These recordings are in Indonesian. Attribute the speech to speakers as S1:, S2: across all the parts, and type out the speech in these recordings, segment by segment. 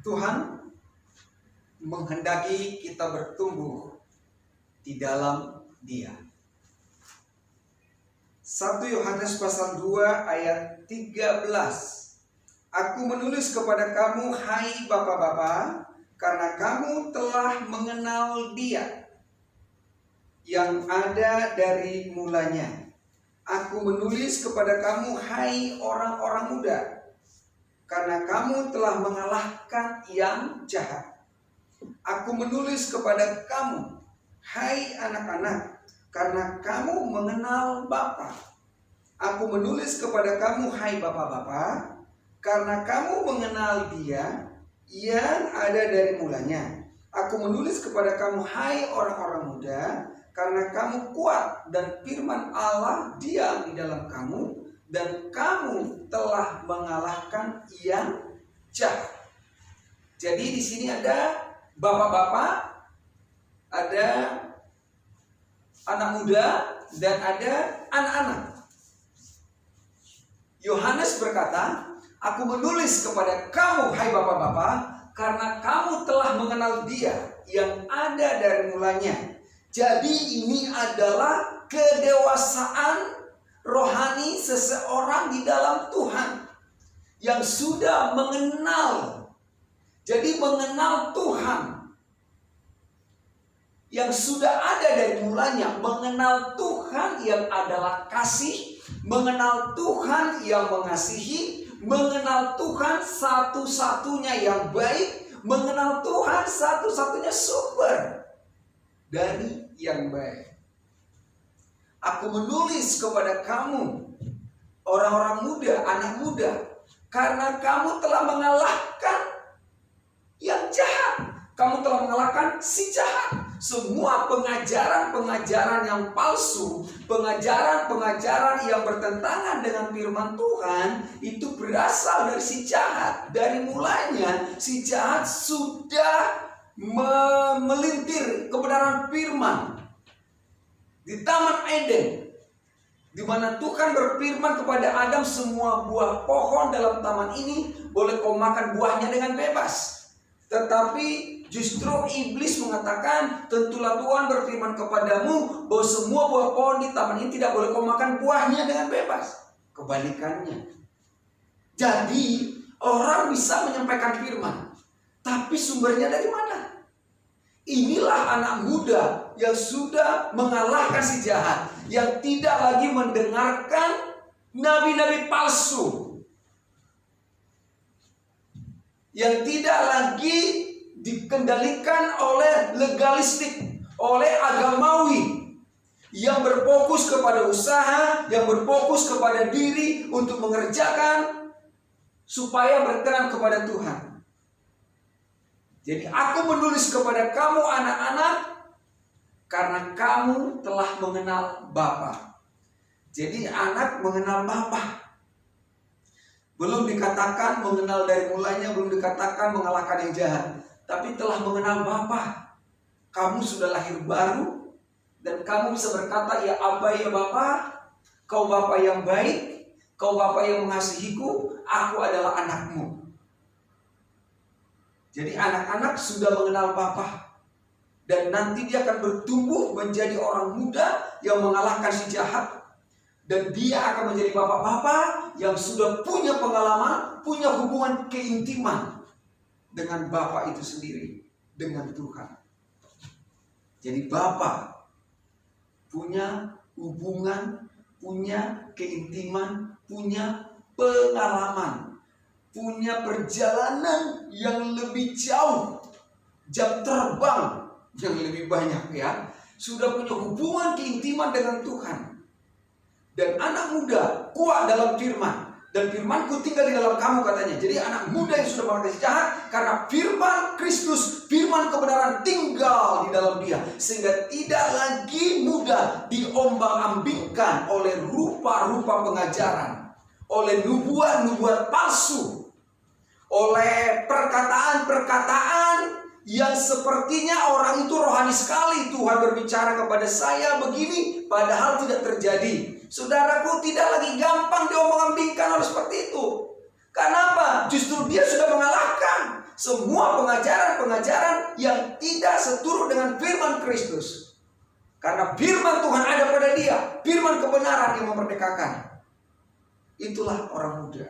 S1: Tuhan menghendaki kita bertumbuh di dalam Dia. 1 Yohanes pasal 2 ayat 13. Aku menulis kepada kamu, hai bapak-bapak, karena kamu telah mengenal Dia yang ada dari mulanya. Aku menulis kepada kamu, hai orang-orang muda, karena kamu telah mengalahkan yang jahat. Aku menulis kepada kamu, hai anak-anak, karena kamu mengenal Bapa. Aku menulis kepada kamu, hai bapak-bapak, karena kamu mengenal Dia yang ada dari mulanya. Aku menulis kepada kamu, hai orang-orang muda, karena kamu kuat dan firman Allah diam di dalam kamu, dan kamu telah mengalahkan yang jahat. Jadi di sini ada bapak-bapak, ada anak muda, dan ada anak-anak. Yohanes berkata, aku menulis kepada kamu, hai bapak-bapak, karena kamu telah mengenal Dia yang ada dari mulanya. Jadi ini adalah kedewasaan rohani seseorang di dalam Tuhan yang sudah mengenal. Jadi mengenal Tuhan yang sudah ada dari mulanya, mengenal Tuhan yang adalah kasih, mengenal Tuhan yang mengasihi, mengenal Tuhan satu-satunya yang baik, mengenal Tuhan satu-satunya sumber dari yang baik. Aku menulis kepada kamu, orang-orang muda, anak muda, karena kamu telah mengalahkan yang jahat. Kamu telah mengalahkan si jahat. Semua pengajaran-pengajaran yang palsu, pengajaran-pengajaran yang bertentangan dengan firman Tuhan, itu berasal dari si jahat. Dari mulanya si jahat sudah melintir kebenaran firman di Taman Eden, di mana Tuhan berfirman kepada Adam, semua buah pohon dalam taman ini boleh kau makan buahnya dengan bebas. Tetapi justru iblis mengatakan, tentulah Tuhan berfirman kepadamu bahwa semua buah pohon di taman ini tidak boleh kau makan buahnya dengan bebas. Kebalikannya. Jadi orang bisa menyampaikan firman, tapi sumbernya dari mana? Inilah anak muda yang sudah mengalahkan si jahat, yang tidak lagi mendengarkan nabi-nabi palsu, yang tidak lagi dikendalikan oleh legalistik, oleh agamawi, yang berfokus kepada usaha, yang berfokus kepada diri untuk mengerjakan supaya berkenan kepada Tuhan. Jadi aku menulis kepada kamu anak-anak, karena kamu telah mengenal Bapa. Jadi anak mengenal Bapa. Belum dikatakan mengenal dari mulanya, belum dikatakan mengalahkan yang jahat, tapi telah mengenal Bapa. Kamu sudah lahir baru, dan kamu bisa berkata, ya Abba, ya Bapa, kau Bapa yang baik, kau Bapa yang mengasihiku, aku adalah anakmu. Jadi anak-anak sudah mengenal Bapa, dan nanti dia akan bertumbuh menjadi orang muda yang mengalahkan si jahat, dan dia akan menjadi bapak-bapak yang sudah punya pengalaman, punya hubungan keintiman dengan Bapa itu sendiri, dengan Tuhan. Jadi Bapa punya hubungan, punya keintiman, punya pengalaman, punya perjalanan yang lebih jauh, jam terbang yang lebih banyak, ya. Sudah punya hubungan keintiman dengan Tuhan. Dan anak muda kuat dalam firman, dan firmanku tinggal di dalam kamu, katanya. Jadi anak muda yang sudah mengalahkan jahat, karena firman Kristus, firman kebenaran tinggal di dalam dia, sehingga tidak lagi mudah diombang-ambingkan oleh rupa-rupa pengajaran, oleh nubuat-nubuat palsu, oleh perkataan-perkataan yang sepertinya orang itu rohani sekali. Tuhan berbicara kepada saya begini, padahal tidak terjadi. Saudaraku, tidak lagi gampang diombang-ambingkan oleh seperti itu. Kenapa? Justru dia sudah mengalahkan. semua pengajaran-pengajaran yang tidak seturut dengan firman Kristus. Karena firman Tuhan ada pada dia, firman kebenaran yang memerdekakan. Itulah orang muda.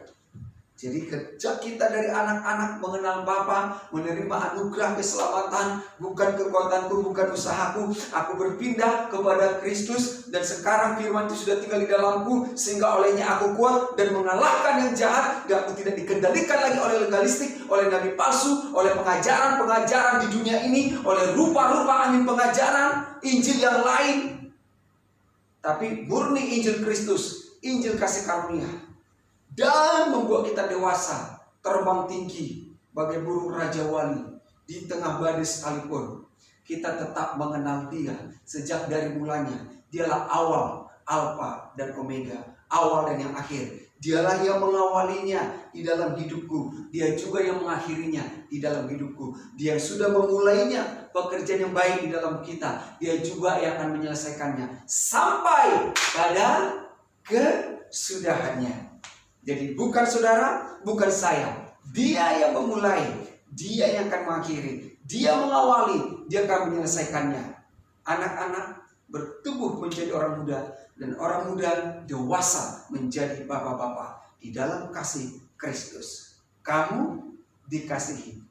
S1: Jadi sejak kita dari anak-anak mengenal Bapa, menerima anugerah keselamatan, bukan kekuatanku, bukan usahaku, aku berpindah kepada Kristus, dan sekarang firman itu sudah tinggal di dalamku, sehingga olehnya aku kuat dan mengalahkan yang jahat, dan aku tidak dikendalikan lagi oleh legalistik, oleh nabi palsu, oleh pengajaran-pengajaran di dunia ini, oleh rupa-rupa angin pengajaran, Injil yang lain. Tapi murni Injil Kristus, Injil kasih karunia, dan membuat kita dewasa, terbang tinggi bagai burung raja wali di tengah badai sekalipun. Kita tetap mengenal dia sejak dari mulanya. Dialah awal, alfa dan omega, awal dan yang akhir. Dialah yang mengawalinya di dalam hidupku, dia juga yang mengakhirinya di dalam hidupku. Dia yang sudah memulainya, pekerjaan yang baik di dalam kita, dia juga yang akan menyelesaikannya sampai pada kesudahannya. Jadi bukan saudara, bukan saya. Dia yang memulai, dia yang akan mengakhiri, dia mengawali, dia akan menyelesaikannya. Anak-anak bertumbuh menjadi orang muda, dan orang muda dewasa menjadi bapak-bapak di dalam kasih Kristus. Kamu dikasihi